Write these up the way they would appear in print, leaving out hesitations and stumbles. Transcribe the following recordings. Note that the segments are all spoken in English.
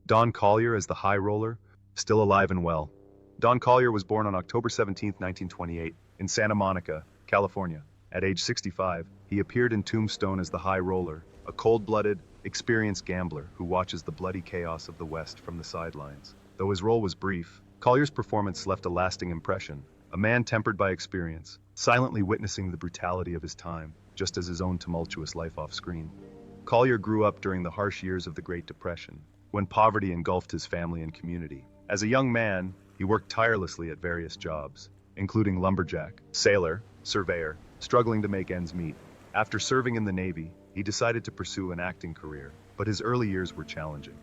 Don Collier as the High Roller, still alive and well. Don Collier was born on October 17, 1928, in Santa Monica, California. At age 65, he appeared in Tombstone as the High Roller, a cold-blooded, experienced gambler who watches the bloody chaos of the West from the sidelines. Though his role was brief, Collier's performance left a lasting impression. A man tempered by experience, silently witnessing the brutality of his time, just as his own tumultuous life off-screen. Collier grew up during the harsh years of the Great Depression, when poverty engulfed his family and community. As a young man, he worked tirelessly at various jobs, including lumberjack, sailor, surveyor, struggling to make ends meet. After serving in the Navy, he decided to pursue an acting career, but his early years were challenging.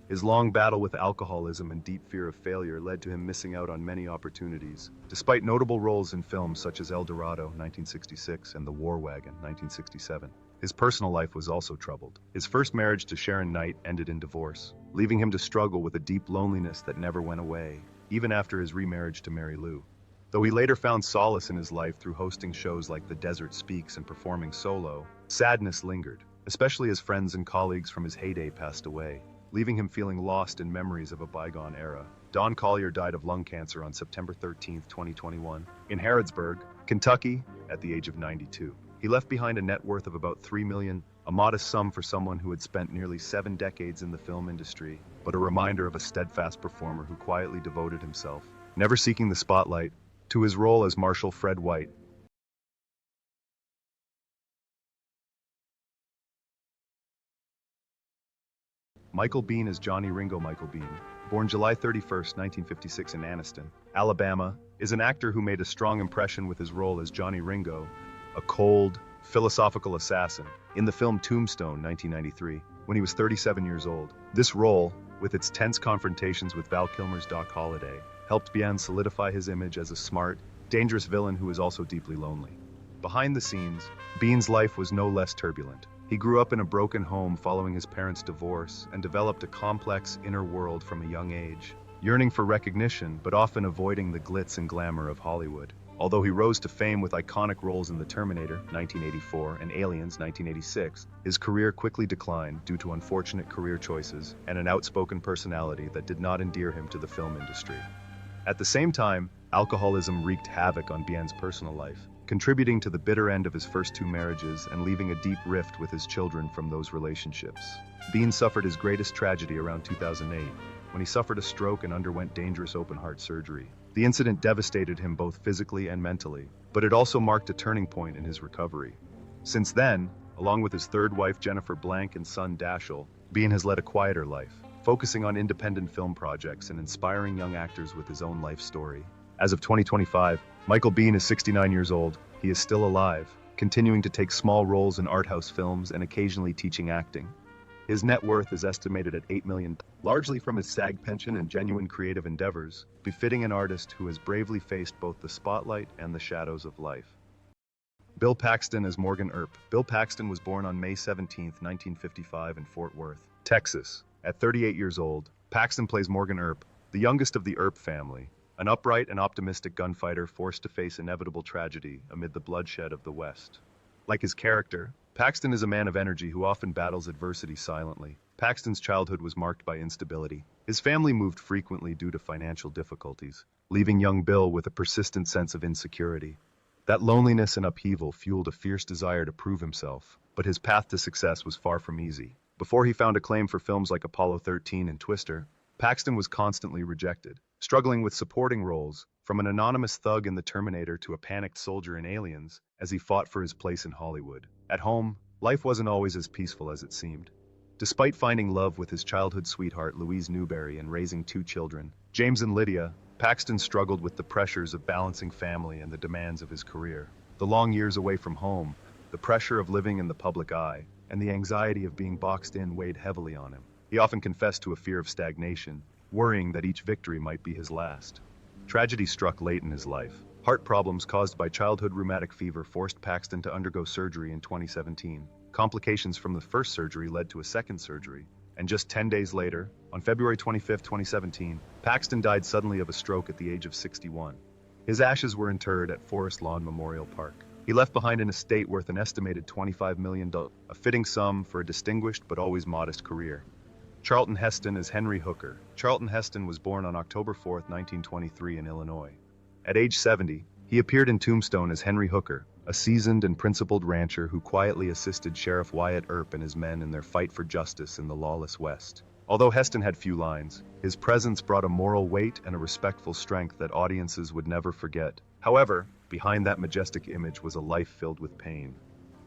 His long battle with alcoholism and deep fear of failure led to him missing out on many opportunities. Despite notable roles in films such as El Dorado, 1966, and The War Wagon, 1967, his personal life was also troubled. His first marriage to Sharon Knight ended in divorce, leaving him to struggle with a deep loneliness that never went away, even after his remarriage to Mary Lou. Though he later found solace in his life through hosting shows like The Desert Speaks and performing solo, sadness lingered, especially as friends and colleagues from his heyday passed away, leaving him feeling lost in memories of a bygone era. Don Collier died of lung cancer on September 13, 2021, in Harrodsburg, Kentucky, at the age of 92. He left behind a net worth of about $3 million, a modest sum for someone who had spent nearly 7 decades in the film industry, but a reminder of a steadfast performer who quietly devoted himself, never seeking the spotlight, to his role as Marshal Fred White. Michael Biehn as Johnny Ringo. Michael Biehn, born July 31, 1956 in Anniston, Alabama, is an actor who made a strong impression with his role as Johnny Ringo, a cold, philosophical assassin, in the film Tombstone, 1993, when he was 37 years old. This role, with its tense confrontations with Val Kilmer's Doc Holliday, helped Biehn solidify his image as a smart, dangerous villain who was also deeply lonely. Behind the scenes, Biehn's life was no less turbulent. He grew up in a broken home following his parents' divorce and developed a complex inner world from a young age, yearning for recognition but often avoiding the glitz and glamour of Hollywood. Although he rose to fame with iconic roles in The Terminator, 1984, and Aliens, 1986, his career quickly declined due to unfortunate career choices and an outspoken personality that did not endear him to the film industry. At the same time, alcoholism wreaked havoc on Bihn's personal life, contributing to the bitter end of his first 2 marriages and leaving a deep rift with his children from those relationships. Biehn suffered his greatest tragedy around 2008, when he suffered a stroke and underwent dangerous open-heart surgery. The incident devastated him both physically and mentally, but it also marked a turning point in his recovery. Since then, along with his third wife Jennifer Blanc and son Dashiell, Biehn has led a quieter life, focusing on independent film projects and inspiring young actors with his own life story. As of 2025, Michael Biehn is 69 years old. He is still alive, continuing to take small roles in art house films and occasionally teaching acting. His net worth is estimated at $8 million, largely from his SAG pension and genuine creative endeavors, befitting an artist who has bravely faced both the spotlight and the shadows of life. Bill Paxton as Morgan Earp. Bill Paxton was born on May 17, 1955 in Fort Worth, Texas. At 38 years old, Paxton plays Morgan Earp, the youngest of the Earp family, an upright and optimistic gunfighter forced to face inevitable tragedy amid the bloodshed of the West. Like his character, Paxton is a man of energy who often battles adversity silently. Paxton's childhood was marked by instability. His family moved frequently due to financial difficulties, leaving young Bill with a persistent sense of insecurity. That loneliness and upheaval fueled a fierce desire to prove himself, but his path to success was far from easy. Before he found acclaim for films like Apollo 13 and Twister, Paxton was constantly rejected, struggling with supporting roles, from an anonymous thug in The Terminator to a panicked soldier in Aliens, as he fought for his place in Hollywood. At home, life wasn't always as peaceful as it seemed. Despite finding love with his childhood sweetheart Louise Newberry and raising 2 children, James and Lydia, Paxton struggled with the pressures of balancing family and the demands of his career. The long years away from home, the pressure of living in the public eye, and the anxiety of being boxed in weighed heavily on him. He often confessed to a fear of stagnation, worrying that each victory might be his last. Tragedy struck late in his life. Heart problems caused by childhood rheumatic fever forced Paxton to undergo surgery in 2017. Complications from the first surgery led to a second surgery, and just 10 days later, on February 25, 2017, Paxton died suddenly of a stroke at the age of 61. His ashes were interred at Forest Lawn Memorial Park. He left behind an estate worth an estimated $25 million, a fitting sum for a distinguished but always modest career. Charlton Heston as Henry Hooker. Charlton Heston was born on October 4, 1923 in Illinois. At age 70, he appeared in Tombstone as Henry Hooker, a seasoned and principled rancher who quietly assisted Sheriff Wyatt Earp and his men in their fight for justice in the lawless West. Although Heston had few lines, his presence brought a moral weight and a respectful strength that audiences would never forget. However, behind that majestic image was a life filled with pain.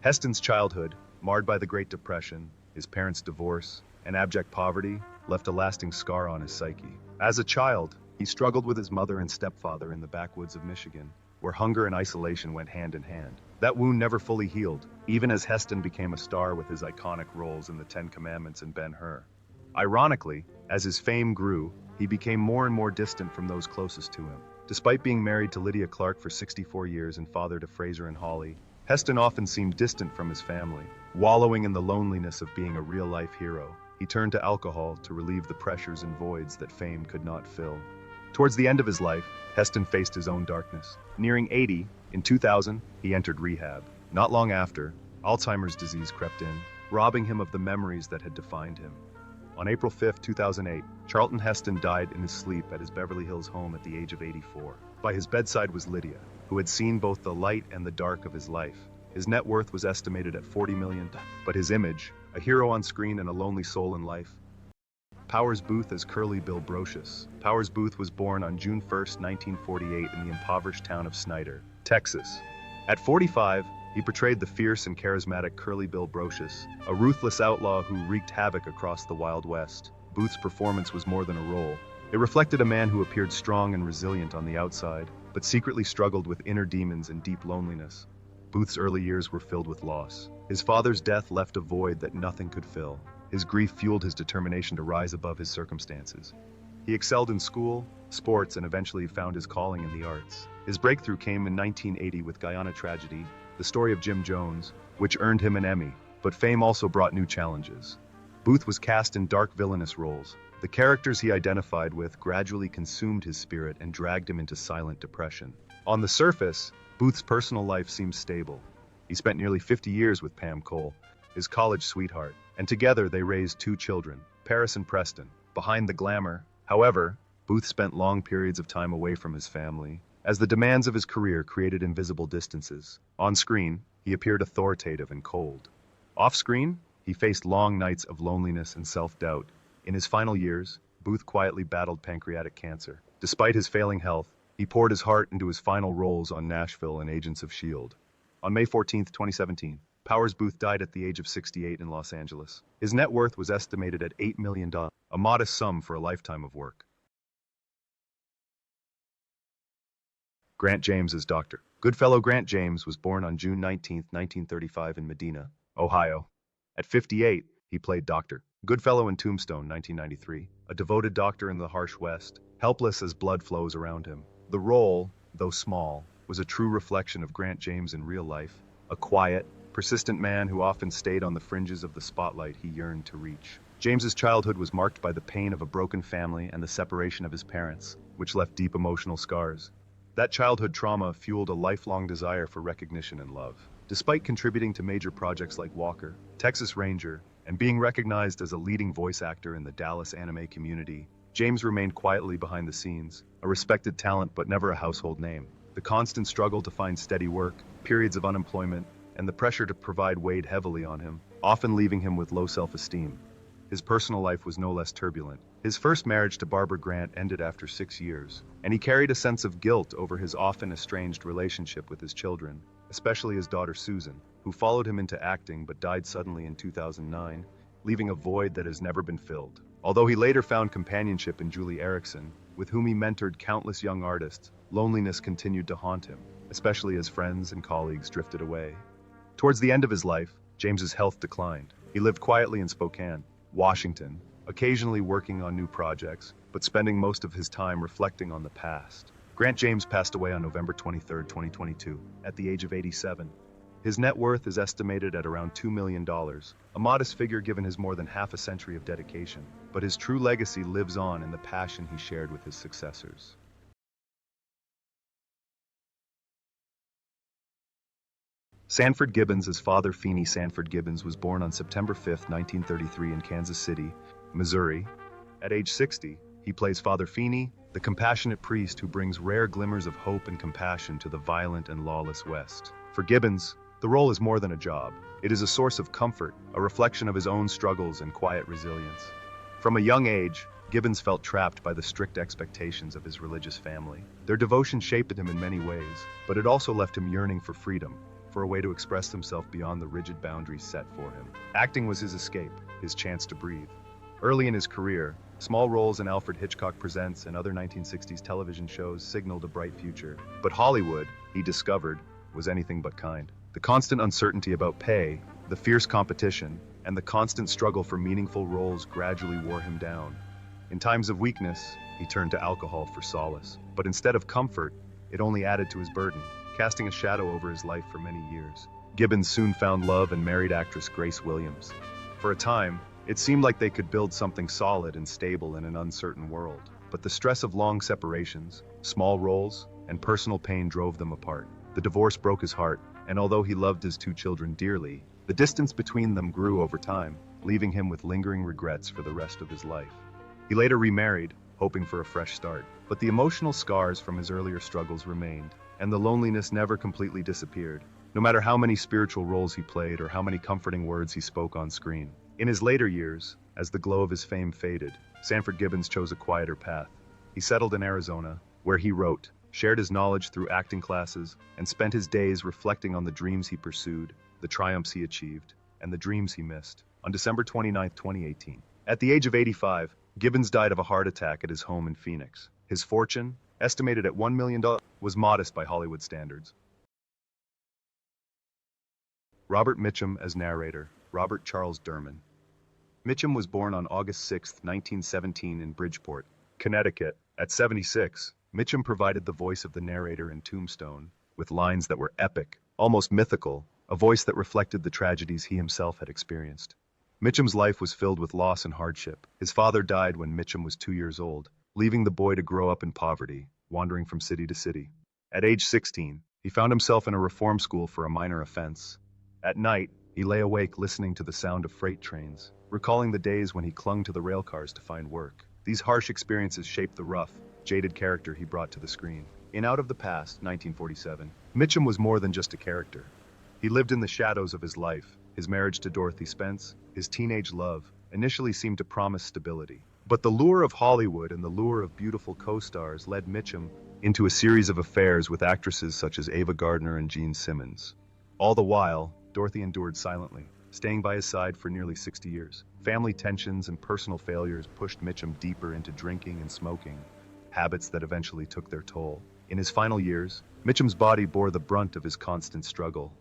Heston's childhood, marred by the Great Depression, his parents' divorce, and abject poverty, left a lasting scar on his psyche. As a child, he struggled with his mother and stepfather in the backwoods of Michigan, where hunger and isolation went hand in hand. That wound never fully healed, even as Heston became a star with his iconic roles in The Ten Commandments and Ben-Hur. Ironically, as his fame grew, he became more and more distant from those closest to him. Despite being married to Lydia Clark for 64 years and father to Fraser and Holly, Heston often seemed distant from his family. Wallowing in the loneliness of being a real-life hero, he turned to alcohol to relieve the pressures and voids that fame could not fill. Towards the end of his life, Heston faced his own darkness. Nearing 80, in 2000, he entered rehab. Not long after, Alzheimer's disease crept in, robbing him of the memories that had defined him. On April 5, 2008, Charlton Heston died in his sleep at his Beverly Hills home at the age of 84. By his bedside was Lydia, who had seen both the light and the dark of his life. His net worth was estimated at $40 million, but his image, a hero on screen and a lonely soul in life. Powers Booth as Curly Bill Brocious. Powers Booth was born on June 1, 1948 in the impoverished town of Snyder, Texas. At 45, he portrayed the fierce and charismatic Curly Bill Brocious, a ruthless outlaw who wreaked havoc across the Wild West. Booth's performance was more than a role. It reflected a man who appeared strong and resilient on the outside, but secretly struggled with inner demons and deep loneliness. Booth's early years were filled with loss. His father's death left a void that nothing could fill. His grief fueled his determination to rise above his circumstances. He excelled in school, sports, and eventually found his calling in the arts. His breakthrough came in 1980 with Guyana Tragedy, the story of Jim Jones, which earned him an Emmy, but fame also brought new challenges. Booth was cast in dark villainous roles. The characters he identified with gradually consumed his spirit and dragged him into silent depression. On the surface, Booth's personal life seemed stable. He spent nearly 50 years with Pam Cole, his college sweetheart, and together they raised 2 children, Paris and Preston. Behind the glamour, however, Booth spent long periods of time away from his family, as the demands of his career created invisible distances. On screen, he appeared authoritative and cold. Off-screen, he faced long nights of loneliness and self-doubt. In his final years, Booth quietly battled pancreatic cancer. Despite his failing health, he poured his heart into his final roles on Nashville and Agents of S.H.I.E.L.D. On May 14, 2017, Powers Booth died at the age of 68 in Los Angeles. His net worth was estimated at $8 million, a modest sum for a lifetime of work. Grant James as Dr. Goodfellow. Grant James was born on June 19, 1935 in Medina, Ohio. At 58, he played Dr. Goodfellow in Tombstone, 1993, a devoted doctor in the harsh West, helpless as blood flows around him. The role, though small, was a true reflection of Grant James in real life, a quiet, persistent man who often stayed on the fringes of the spotlight he yearned to reach. James's childhood was marked by the pain of a broken family and the separation of his parents, which left deep emotional scars. That childhood trauma fueled a lifelong desire for recognition and love. Despite contributing to major projects like Walker, Texas Ranger, and being recognized as a leading voice actor in the Dallas anime community, James remained quietly behind the scenes, a respected talent but never a household name. The constant struggle to find steady work, periods of unemployment, and the pressure to provide weighed heavily on him, often leaving him with low self-esteem. His personal life was no less turbulent. His first marriage to Barbara Grant ended after 6 years, and he carried a sense of guilt over his often estranged relationship with his children, especially his daughter Susan, who followed him into acting but died suddenly in 2009, leaving a void that has never been filled. Although he later found companionship in Julie Erickson, with whom he mentored countless young artists, loneliness continued to haunt him, especially as friends and colleagues drifted away. Towards the end of his life, James's health declined. He lived quietly in Spokane, Washington, occasionally working on new projects, but spending most of his time reflecting on the past. Grant James passed away on November 23, 2022, at the age of 87. His net worth is estimated at around $2 million, a modest figure given his more than half a century of dedication, but his true legacy lives on in the passion he shared with his successors. Sanford Gibbons as Father Feeney. Sanford Gibbons was born on September 5, 1933 in Kansas City, Missouri. At age 60, he plays Father Feeney, the compassionate priest who brings rare glimmers of hope and compassion to the violent and lawless West. For Gibbons, the role is more than a job. It is a source of comfort, a reflection of his own struggles and quiet resilience. From a young age, Gibbons felt trapped by the strict expectations of his religious family. Their devotion shaped him in many ways, but it also left him yearning for freedom, for a way to express himself beyond the rigid boundaries set for him. Acting was his escape, his chance to breathe. Early in his career, small roles in Alfred Hitchcock Presents and other 1960s television shows signaled a bright future. But Hollywood, he discovered, was anything but kind. The constant uncertainty about pay, the fierce competition, and the constant struggle for meaningful roles gradually wore him down. In times of weakness, he turned to alcohol for solace. But instead of comfort, it only added to his burden, casting a shadow over his life for many years. Gibbons soon found love and married actress Grace Williams. For a time, it seemed like they could build something solid and stable in an uncertain world. But the stress of long separations, small roles, and personal pain drove them apart. The divorce broke his heart, and although he loved his two children dearly, the distance between them grew over time, leaving him with lingering regrets for the rest of his life. He later remarried, hoping for a fresh start. But the emotional scars from his earlier struggles remained, and the loneliness never completely disappeared, no matter how many spiritual roles he played or how many comforting words he spoke on screen. In his later years, as the glow of his fame faded, Sanford Gibbons chose a quieter path. He settled in Arizona, where he wrote, shared his knowledge through acting classes, and spent his days reflecting on the dreams he pursued, the triumphs he achieved, and the dreams he missed. On December 29, 2018, at the age of 85, Gibbons died of a heart attack at his home in Phoenix. His fortune, estimated at $1 million, was modest by Hollywood standards. Robert Mitchum as narrator. Robert Charles Derman. Mitchum was born on August 6, 1917 in Bridgeport, Connecticut. At 76, Mitchum provided the voice of the narrator in Tombstone, with lines that were epic, almost mythical, a voice that reflected the tragedies he himself had experienced. Mitchum's life was filled with loss and hardship. His father died when Mitchum was 2 years old, leaving the boy to grow up in poverty, wandering from city to city. At age 16, he found himself in a reform school for a minor offense. At night, he lay awake listening to the sound of freight trains, recalling the days when he clung to the rail cars to find work. These harsh experiences shaped the rough, jaded character he brought to the screen. In Out of the Past, 1947, Mitchum was more than just a character. He lived in the shadows of his life. His marriage to Dorothy Spence, his teenage love, initially seemed to promise stability. But the lure of Hollywood and the lure of beautiful co-stars led Mitchum into a series of affairs with actresses such as Ava Gardner and Gene Simmons. All the while, Dorothy endured silently, staying by his side for nearly 60 years. Family tensions and personal failures pushed Mitchum deeper into drinking and smoking, habits that eventually took their toll. In his final years, Mitchum's body bore the brunt of his constant struggle.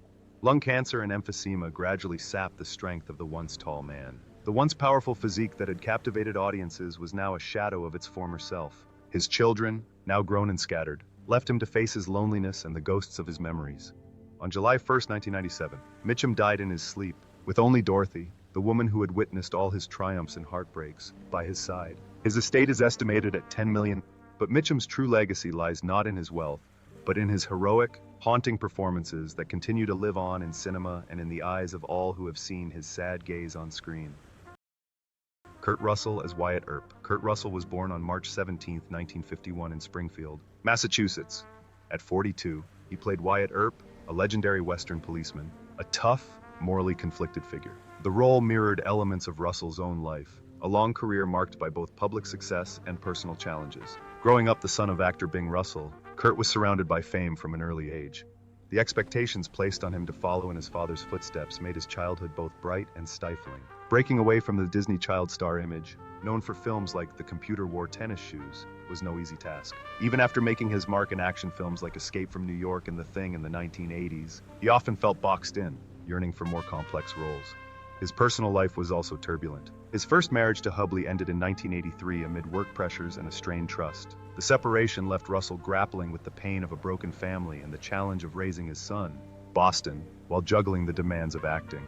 Lung cancer and emphysema gradually sapped the strength of the once tall man. The once powerful physique that had captivated audiences was now a shadow of its former self. His children, now grown and scattered, left him to face his loneliness and the ghosts of his memories. On July 1, 1997, Mitchum died in his sleep, with only Dorothy, the woman who had witnessed all his triumphs and heartbreaks, by his side. His estate is estimated at $10 million, but Mitchum's true legacy lies not in his wealth, but in his heroic, haunting performances that continue to live on in cinema and in the eyes of all who have seen his sad gaze on screen. Kurt Russell as Wyatt Earp. Kurt Russell was born on March 17, 1951 in Springfield, Massachusetts. At 42, he played Wyatt Earp, a legendary Western policeman, a tough, morally conflicted figure. The role mirrored elements of Russell's own life, a long career marked by both public success and personal challenges. Growing up the son of actor Bing Russell, Kurt was surrounded by fame from an early age. The expectations placed on him to follow in his father's footsteps made his childhood both bright and stifling. Breaking away from the Disney child star image, known for films like The Computer Wore Tennis Shoes, was no easy task. Even after making his mark in action films like Escape from New York and The Thing in the 1980s, he often felt boxed in, yearning for more complex roles. His personal life was also turbulent. His first marriage to Hubley ended in 1983 amid work pressures and a strained trust. The separation left Russell grappling with the pain of a broken family and the challenge of raising his son, Boston, while juggling the demands of acting.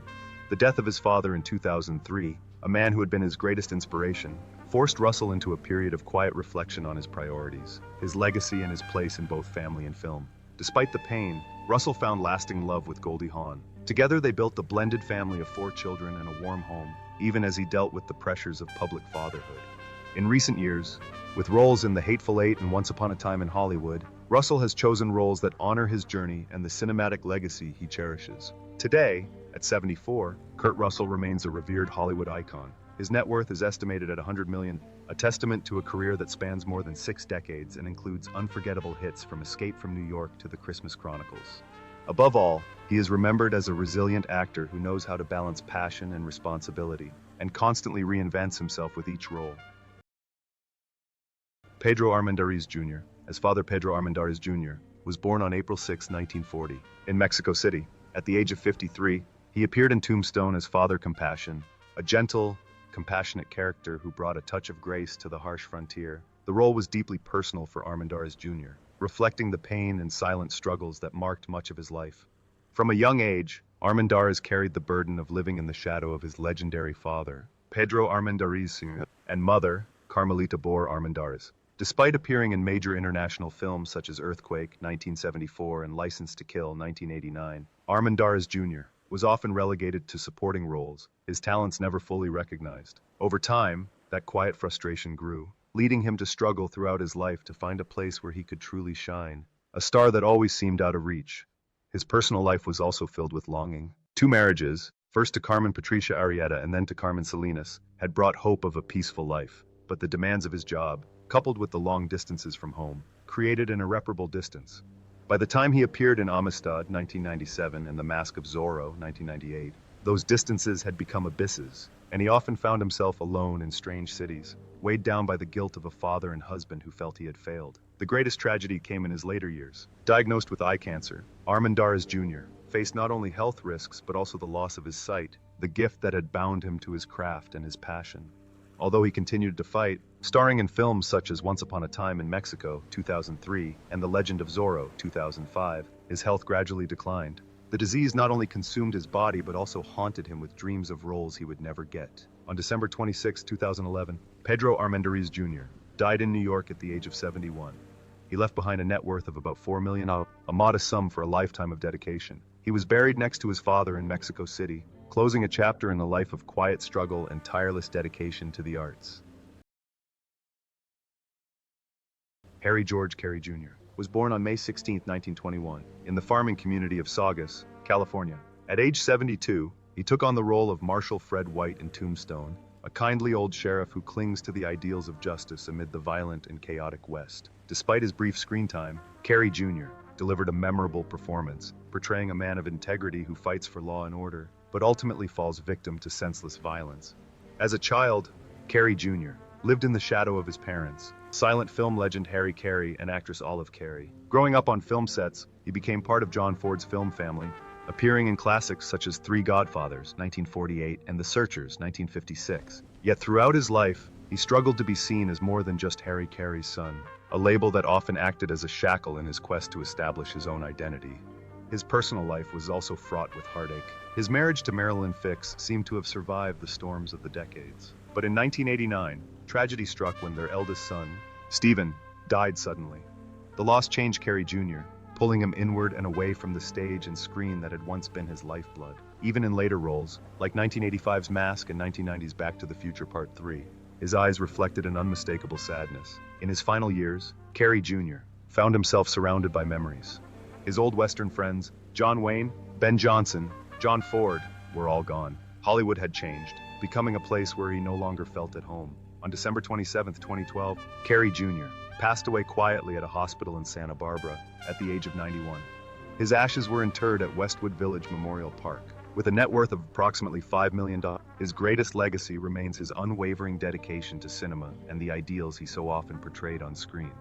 The death of his father in 2003, a man who had been his greatest inspiration, forced Russell into a period of quiet reflection on his priorities, his legacy and his place in both family and film. Despite the pain, Russell found lasting love with Goldie Hawn. Together they built the blended family of 4 children and a warm home. even as he dealt with the pressures of public fatherhood. In recent years, with roles in The Hateful Eight and Once Upon a Time in Hollywood, Russell has chosen roles that honor his journey and the cinematic legacy he cherishes. Today, at 74, Kurt Russell remains a revered Hollywood icon. His net worth is estimated at $100 million, a testament to a career that spans more than 6 decades and includes unforgettable hits from Escape from New York to The Christmas Chronicles. Above all, he is remembered as a resilient actor who knows how to balance passion and responsibility, and constantly reinvents himself with each role. Pedro Armendariz Jr., as Father Pedro Armendariz Jr., was born on April 6, 1940, in Mexico City. At the age of 53, he appeared in Tombstone as Father Compassion, a gentle, compassionate character who brought a touch of grace to the harsh frontier. The role was deeply personal for Armendariz Jr., reflecting the pain and silent struggles that marked much of his life. From a young age, Armendariz carried the burden of living in the shadow of his legendary father, Pedro Armendariz Sr., and mother, Carmelita Bor Armendariz. Despite appearing in major international films such as Earthquake, 1974, and License to Kill, 1989, Armendariz Jr. was often relegated to supporting roles, his talents never fully recognized. Over time, that quiet frustration grew, leading him to struggle throughout his life to find a place where he could truly shine, a star that always seemed out of reach. His personal life was also filled with longing. 2 marriages, first to Carmen Patricia Arrieta and then to Carmen Salinas, had brought hope of a peaceful life, but the demands of his job, coupled with the long distances from home, created an irreparable distance. By the time he appeared in Amistad, 1997, and The Mask of Zorro, 1998, those distances had become abysses, and he often found himself alone in strange cities, weighed down by the guilt of a father and husband who felt he had failed. The greatest tragedy came in his later years. Diagnosed with eye cancer, Armendariz Jr. faced not only health risks but also the loss of his sight, the gift that had bound him to his craft and his passion. Although he continued to fight, starring in films such as Once Upon a Time in Mexico, 2003, and The Legend of Zorro, 2005, his health gradually declined. The disease not only consumed his body but also haunted him with dreams of roles he would never get. On December 26, 2011, Pedro Armendariz Jr. died in New York at the age of 71. He left behind a net worth of about $4 million, a modest sum for a lifetime of dedication. He was buried next to his father in Mexico City, closing a chapter in the life of quiet struggle and tireless dedication to the arts. Harry George Carey Jr. was born on May 16, 1921, in the farming community of Saugus, California. At age 72, he took on the role of Marshal Fred White in Tombstone, a kindly old sheriff who clings to the ideals of justice amid the violent and chaotic West. Despite his brief screen time, Carey Jr. delivered a memorable performance, portraying a man of integrity who fights for law and order, but ultimately falls victim to senseless violence. As a child, Carey Jr. lived in the shadow of his parents, silent film legend Harry Carey and actress Olive Carey. Growing up on film sets, he became part of John Ford's film family, appearing in classics such as Three Godfathers, 1948, and The Searchers, 1956. Yet throughout his life, he struggled to be seen as more than just Harry Carey's son, a label that often acted as a shackle in his quest to establish his own identity. His personal life was also fraught with heartache. His marriage to Marilyn Fix seemed to have survived the storms of the decades. But in 1989, tragedy struck when their eldest son, Stephen, died suddenly. The loss changed Carey Jr., pulling him inward and away from the stage and screen that had once been his lifeblood. Even in later roles, like 1985's Mask and 1990's Back to the Future Part 3, his eyes reflected an unmistakable sadness. In his final years, Carey Jr. found himself surrounded by memories. His old Western friends, John Wayne, Ben Johnson, John Ford, were all gone. Hollywood had changed, becoming a place where he no longer felt at home. On December 27, 2012, Carey Jr. passed away quietly at a hospital in Santa Barbara at the age of 91. His ashes were interred at Westwood Village Memorial Park. With a net worth of approximately $5 million, his greatest legacy remains his unwavering dedication to cinema and the ideals he so often portrayed on screen.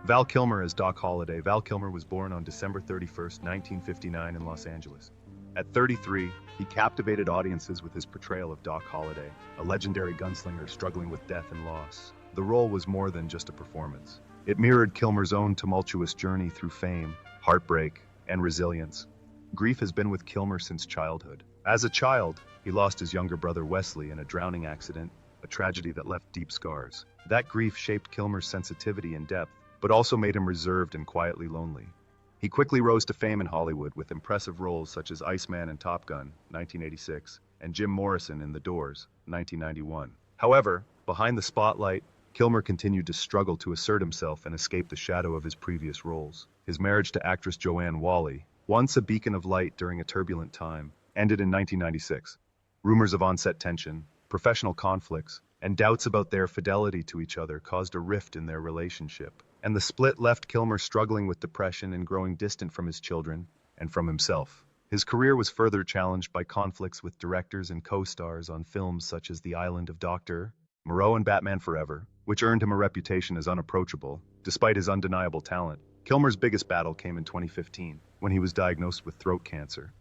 Val Kilmer as Doc Holliday. Val Kilmer was born on December 31, 1959 in Los Angeles. At 33, he captivated audiences with his portrayal of Doc Holliday, a legendary gunslinger struggling with death and loss. The role was more than just a performance. It mirrored Kilmer's own tumultuous journey through fame, heartbreak, and resilience. Grief has been with Kilmer since childhood. As a child, he lost his younger brother Wesley in a drowning accident, a tragedy that left deep scars. That grief shaped Kilmer's sensitivity and depth, but also made him reserved and quietly lonely. He quickly rose to fame in Hollywood with impressive roles such as Iceman in Top Gun, 1986, and Jim Morrison in The Doors, 1991. However, behind the spotlight, Kilmer continued to struggle to assert himself and escape the shadow of his previous roles. His marriage to actress Joanne Whalley, once a beacon of light during a turbulent time, ended in 1996. Rumors of on-set tension, professional conflicts, and doubts about their fidelity to each other caused a rift in their relationship. And the split left Kilmer struggling with depression and growing distant from his children and from himself. His career was further challenged by conflicts with directors and co-stars on films such as The Island of Dr. Moreau and Batman Forever, which earned him a reputation as unapproachable, despite his undeniable talent. Kilmer's biggest battle came in 2015, when he was diagnosed with throat cancer.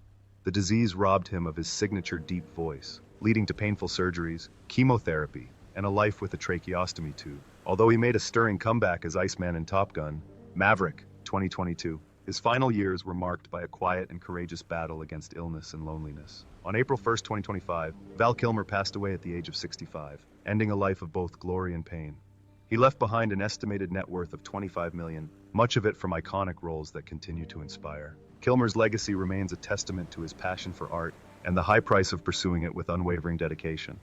The disease robbed him of his signature deep voice, leading to painful surgeries, chemotherapy, and a life with a tracheostomy tube. Although he made a stirring comeback as Iceman in Top Gun, Maverick, 2022, his final years were marked by a quiet and courageous battle against illness and loneliness. On April 1, 2025, Val Kilmer passed away at the age of 65, ending a life of both glory and pain. He left behind an estimated net worth of $25 million, much of it from iconic roles that continue to inspire. Kilmer's legacy remains a testament to his passion for art and the high price of pursuing it with unwavering dedication.